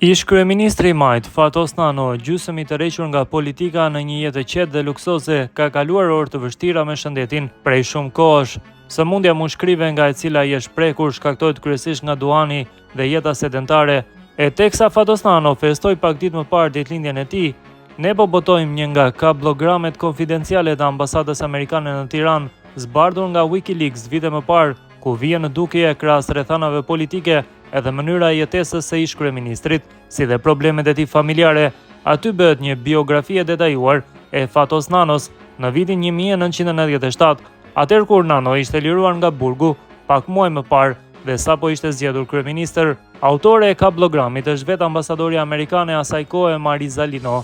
Ish kryeministri i Majt, Fatos Nano, gjysmë i tërhequr nga politika në një jetë të qetë dhe luksoze, ka kaluar orë të vështira me shëndetin prej shumë kohësh. Sëmundja mushkrive nga e cila i është prekur shkaktohet kryesisht nga duani dhe jeta sedentare. E teksa Fatos Nano festoi pak ditë më parë ditëlindjen e tij, ne po botojmë një nga kablogramet konfidenciale të ambasadës amerikane në Tiranë, zbardhur nga WikiLeaks vite më parë, ku vjen në dukje krahas rrethanave politike edhe mënyra e jetesës së ish kryeministrit, si dhe problemet e tij familjare. Aty bëhet një biografi e detajuar e Fatos Nanos në vitin 1997, atëherë kur Nano ishte liruar nga burgu pak muaj më parë dhe sapo ishte zgjedhur kryeministër. Autore e kablogramit është vetë ambasadorja amerikane e asaj kohe Marisa Lino.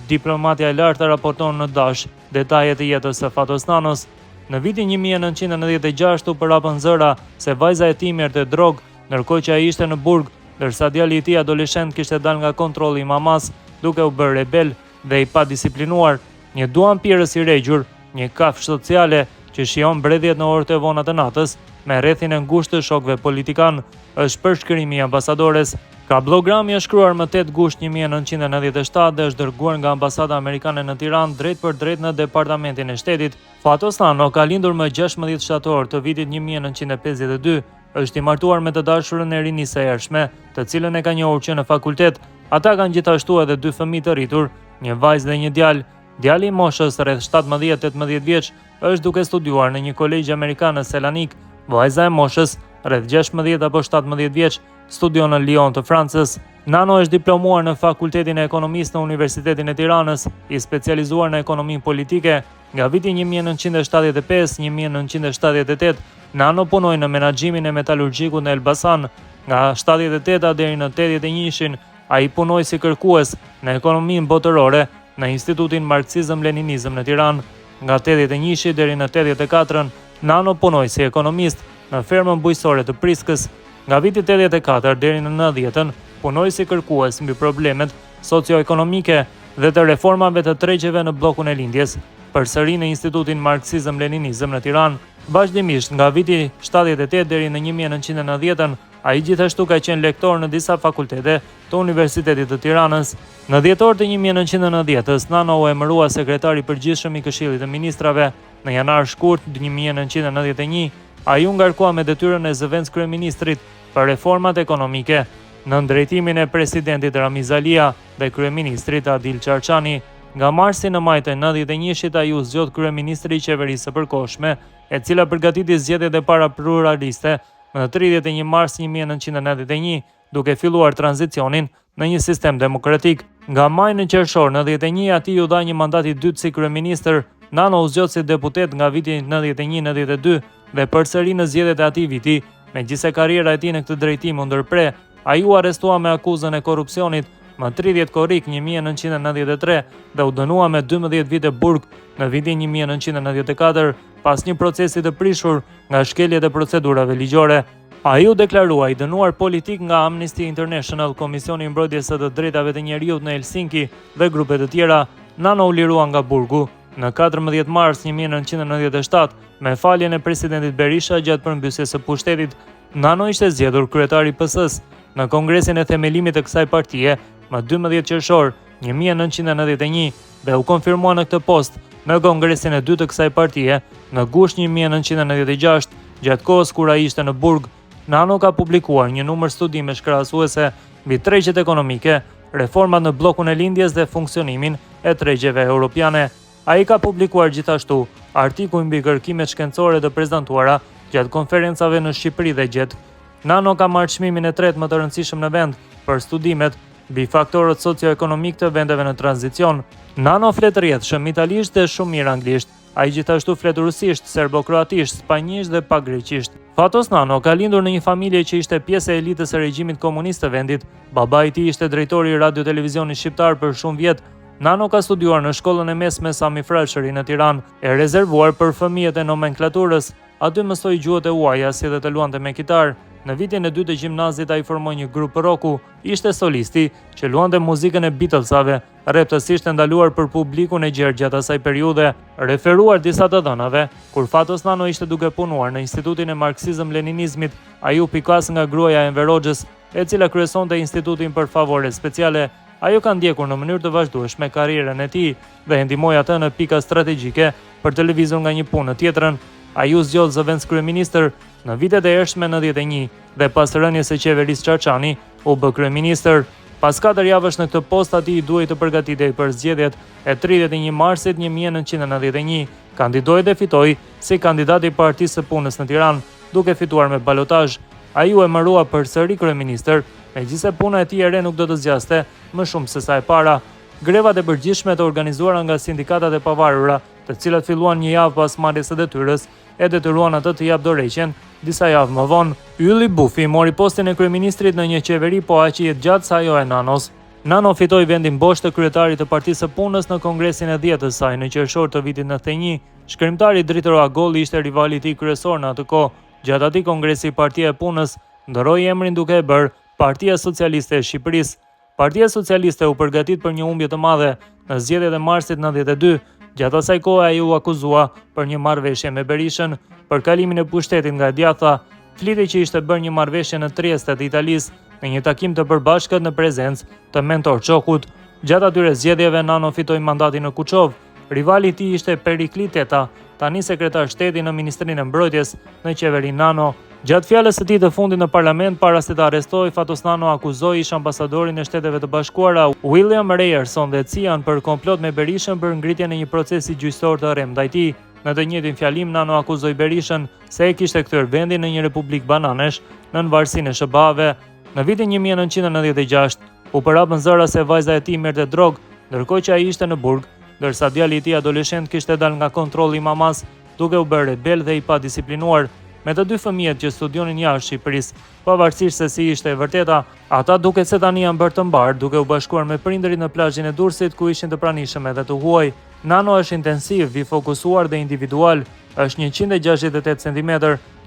Diplomatja e lartë raporton në Dash detajet e jetës së Fatos Nanos. Në vitin 1996 u përhapën zëra se vajza e tij merrte drogë, ndërkohë që ai ishte në burg, ndërsa djali i tij adoleshent kishte dalë nga kontrolli i mamas, duke u bërë rebel dhe i padisiplinuar, një duanpirës i regjur, një kafshë sociale që shijon mbredhjet në orët e vona të natës, me rrethin e ngushtë të shokëve politikan, është përshkrimi i ambasadores. Kablogrami është shkruar më 8 gusht 1997 dhe është dërguar nga ambasada amerikane në Tiranë drejt për drejt në departamentin e shtetit. Fatos Nano ka lindur më 16 shtator të vitit 1952, është i martuar me të dashurën e rinisë së hershme, të cilën e ka njohur që në fakultet. Ata kanë gjithashtu edhe 2 fëmijë të rritur, një vajzë dhe një djalë. Djali i moshës rreth 17-18 vjeç është duke studiuar në një kolegj amerikan në Selanik. Vajza e moshës rreth 16 apo 17 vjeç studion në Lyon të Francës. Nano është diplomuar në Fakultetin e Ekonomisë në Universitetin e Tiranës, i specializuar në ekonominë politike. Nga viti 1975-1978, Nano punoi në menaxhimin e metalurgjikut në Elbasan. Nga 78 deri në 81, ai punoi si kërkues në ekonominë botërore në Institutin Marksizëm-Leninizëm në Tiranë. Nga 81 deri në 84, Nano punoi si ekonomist në fermën bujqësore të Priskës. Nga viti 84 deri në 90, punoi si kërkues mbi problemet socio-ekonomike dhe të reformave të tregjeve në bllokun e lindjes, përsëri në Institutin Marksizëm-Leninizëm në Tiranë. Vazhdimisht nga viti 78 deri në 1990, ai gjithashtu ka qenë lektor në disa fakultete të Universitetit të Tiranës. Në dhjetor të 1990-s, Nano u emërua sekretar i përgjithshëm i Këshillit të Ministrave. Në janar shkurt 1991, ai u ngarkua me detyrën e zëvendës kryeministrit për reformat ekonomike në drejtimin e presidentit Ramiz Alia dhe kryeministrit Adil Çarçani. Nga marsi në maj të 91-shit ai u zgjodh kryeministri i qeverisë së përkohshme, e cila përgatiti zgjedhjet e para pluraliste në 31 mars 1991, duke filluar tranzicionin në një sistem demokratik. Nga maj në qershor 91 atij u dha një mandat i dytë si kryeministër. Nano u zgjodh si deputet nga viti 91-92 dhe përsëri në zgjedhjet e atij viti, megjithëse karriera e tij në këtë drejtim u ndërpre. Ai u arrestua me akuzën e korrupsionit më 30 korrik 1993 dhe u dënua me 12 vite burg në vitin 1994 pas një procesi të prishur nga shkeljet e procedurave ligjore. Ai u deklarua i dënuar politik nga Amnesty International, Komisioni i Mbrojtjes së të Drejtave të Njerëzit në Helsinki dhe grupe të tjera. Nano u lirua nga burgu në 14 mars 1997 me faljen e presidentit Berisha gjatë përmbysjes së pushtetit. Nano ishte zgjedhur kryetar i PS-s në kongresin e themelimit të kësaj partie më 12 qershor 1991 dhe u konfirmua në këtë post në kongresin e dytë të kësaj partie në gusht 1996, gjatë kohës kur ai ishte në burg. Nano ka publikuar një numër studimesh krahasuese mbi tregjet ekonomike, reformat në bllokun e lindjes dhe funksionimin e tregjeve europiane. Ai ka publikuar gjithashtu artikuj mbi kërkimet shkencore të prezantuara gjatë konferencave në Shqipëri dhe Gjet. Nano ka marrë çmimin e tretë më të rëndësishëm në vend për studimet mbi faktorët socio-ekonomik të vendeve në tranzicion. Nano flet rrjedhshëm italisht dhe shumë mirë anglisht. Ai gjithashtu flet rusisht, serbo-kroatisht, spanjisht dhe pak greqisht. Fatos Nano ka lindur në një familje që ishte pjesë e elitës së regjimit komunist të vendit. Babai i tij ishte drejtori i radio-televizionit shqiptar për shumë vjet. Nano ka studiuar në shkollën e mesme Sami Frashëri në Tiranë, e rezervuar për fëmijët e nomenklaturës. Aty mësoi gjuhët e huaja si dhe të luante me kitar. Në vitin e dytë të gjimnazit ai formoi një grup roku. Ishte solisti që luante muzikën e Beatlesave, rreptësisht e ndaluar për publikun e gjerë gjatë asaj periudhe. Referuar disa të dhënave, kur Fatos Nano ishte duke punuar në Institutin e Marksizëm-Leninizmit, ai u pikas nga gruaja e Enver Hoxhës e cila kryesonte institutin për favore speciale. Ajo ka ndjekur në mënyrë të vazhdueshme karrierën e tij dhe e ndihmoi atë në pika strategjike për të lëvizur nga një punë në tjetrën. Ai u zgjodh zëvendës kryeministër në vitet e hershme 91 dhe pas rënies së qeverisë Çaçani u bë kryeministër. Pas 4 javësh në këtë post ati duhej të përgatitej për zgjedhjet e 31 marsit 1991. Kandidoi dhe fitoi si kandidat i Partisë së Punës në Tiranë, duke fituar me balotazh. Ai u emërua përsëri kryeministër, megjithëse puna e tij e re nuk do të zgjaste më shumë se sa e para. Grevat e përgjithshme të organizuara nga sindikatat e pavarura, të cilat filluan një javë pas marrjes së detyrës, e detyruan atë të jap dorëheqjen disa javë më vonë. Ylli Bufi mori postin e kryeministrit në një qeveri po aq i gjatë sa ajo e Nanos. Nano fitoi vendin boshtë të kryetarit të Partisë së Punës në kongresin e 10 të saj në qershor të vitit 91. Shkrimtari Dritor Agolli ishte rivali i tij kryesor në atë kohë. Gjatë atij kongresi Partia e Punës ndroi emrin duke e bërë Partia Socialiste e Shqipërisë. Partia Socialiste u përgatit për një humbje të madhe në zgjedhjet e marsit 92. Gjatë asaj kohe ai u akuzua për një marrëveshje me Berishën për kalimin e pushtetit nga e djatha. Flitej që ishte bërë një marrëveshje në Trieste të Italisë në një takim të përbashkët në prezencë të Mentor Çokut. Gjatë atyre zgjedhjeve Nano fitoi mandatin në Kuçov. Rivali i tij ishte Perikli Teta, tani sekretar shteti në Ministrinë e Mbrojtjes në qeverinë Nano. Gjatë fjalës së tij të fundit në parlament para se të arrestojë, Fatos Nano akuzoi ish ambasadorin e Shteteve të Bashkuara William Ryerson dhe Cian për komplot me Berishën për ngritjen e një procesi gjyqësor të rrem ndaj tij. Në të njëjtin fjalim Nano akuzoi Berishën se e kishte kthyer vendin në një republikë bananesh nën varësinë e SBA-ve. Në vitin 1996 u përhapën zëra se vajza e tij merrte drogë, ndërkohë që ai ishte në burg, ndërsa djali i tij adoleshent kishte dalë nga kontrolli i mamas, duke u bërë rebel dhe i padisiplinuar. Me të dy fëmijët që studionin jashtë Shqipërisë, pavarësisht se si ishte e vërteta, ata duket se tani janë bërë të mbar, duke u bashkuar me prindërit në plazhin e Durrësit ku ishin të pranishëm edhe të huaj. Nano është intensiv, i fokusuar dhe individual. Është 168 cm,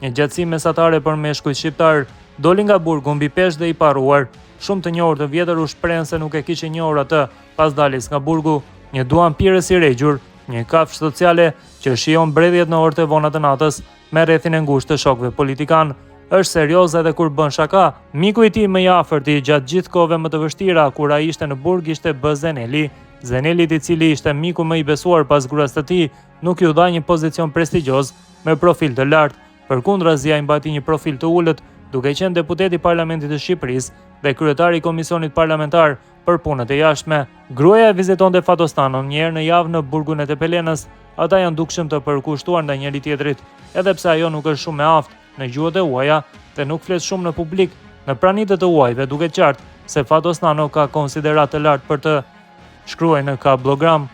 një gjatësi mesatare për meshkujt shqiptar. Doli nga burgu mbi peshë dhe i parruar. Shumë të njohur të vjetër u shprehen se nuk e kishin njohur atë pas daljes nga burgu. Një duan pirës i regjur, një kafshë sociale që shijon mbredhjet në orët e vona të natës me rrethin e ngushtë të shokëve politikan. Është serioz edhe kur bën shaka. Miku i tij më i afërt i gjatë gjithë kohëve më të vështira kur ai ishte në burg ishte B. Zeneli. Zeneli, i cili ishte miku më i besuar pas gruas së tij, nuk ju dha një pozicion prestigjioz me profil të lartë. Përkundrazi ai mbati një profil të ulët, duke qenë deputet i Parlamentit të Shqipërisë dhe kryetari i Komisionit Parlamentar për punët e jashtme. Gruaja e vizitonte Fatos Nanon një herë në javë në burgun e Tepelenës. Ata janë dukshëm të përkushtuar ndaj njëri tjetrit, edhe pse ajo nuk është shumë e aftë në gjuhët e huaja dhe nuk flet shumë në publik. Në pranitë të huajve duket qartë se Fatos Nano ka konsiderat të lartë për të, shkruaj në Kablogram.